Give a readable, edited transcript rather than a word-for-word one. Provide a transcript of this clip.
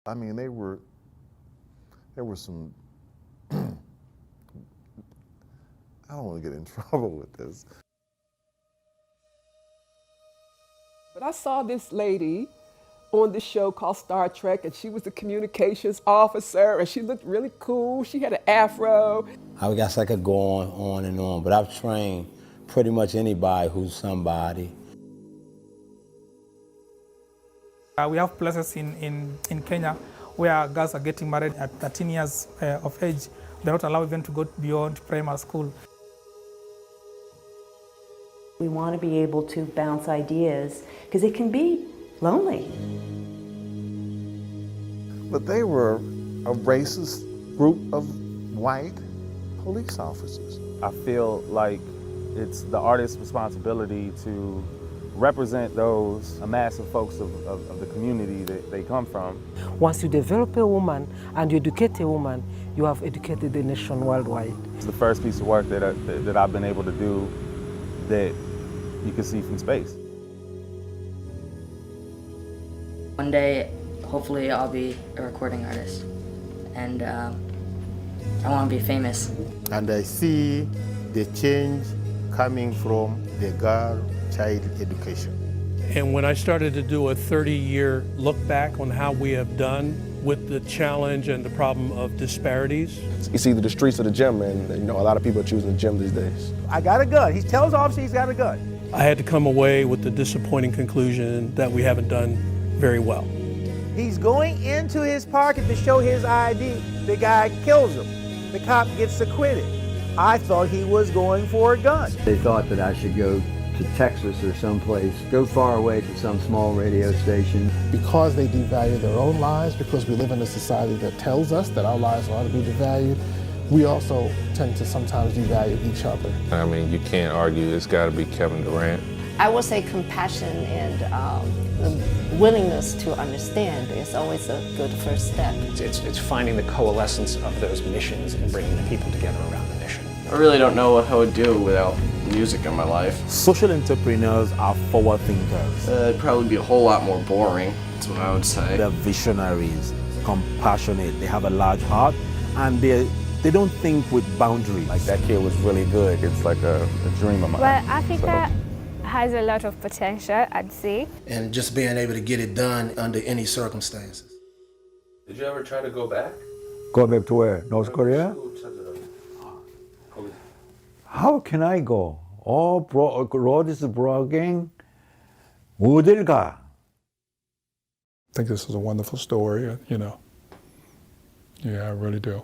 I mean, there were some, I don't want to get in trouble with this. But I saw this lady on this show called Star Trek, and she was the communications officer, and she looked really cool. She had an afro. I guess I could go on and on, but I've trained pretty much anybody who's somebody. We have places in Kenya where girls are getting married at 13 years of age. They're not allowed even to go beyond primary school. We want to be able to bounce ideas because it can be lonely. But they were a racist group of white police officers. I feel like it's the artist's responsibility to represent those massive folks of the community that they come from. Once you develop a woman and you educate a woman, you have educated the nation worldwide. It's the first piece of work that I've been able to do that you can see from space. One day, hopefully, I'll be a recording artist, and I want to be famous. And I see the change coming from the girl-child education. And when I started to do a 30-year look back on how we have done with the challenge and the problem of disparities. It's either the streets or the gym, and a lot of people are choosing the gym these days. I got a gun. He tells officers he's got a gun. I had to come away with the disappointing conclusion that we haven't done very well. He's going into his pocket to show his ID. The guy kills him. The cop gets acquitted. I thought he was going for a gun. They thought that I should go to Texas or someplace, go far away to some small radio station. Because they devalue their own lives, because we live in a society that tells us that our lives ought to be devalued, we also tend to sometimes devalue each other. I mean, you can't argue it's got to be Kevin Durant. I would say compassion and the willingness to understand is always a good first step. It's finding the coalescence of those missions and bringing the people together around the mission. I really don't know what I would do without music in my life. Social entrepreneurs are forward thinkers. It'd probably be a whole lot more boring, that's what I would say. They're visionaries, compassionate, they have a large heart, and they don't think with boundaries. Like, that kid was really good. It's like a dream of mine. Well, Africa has a lot of potential, I'd say. And just being able to get it done under any circumstances. Did you ever try to go back? Go back to where? North Korea? How can I go? Road is blocking. 어딜 가? I think this is a wonderful story, Yeah, I really do.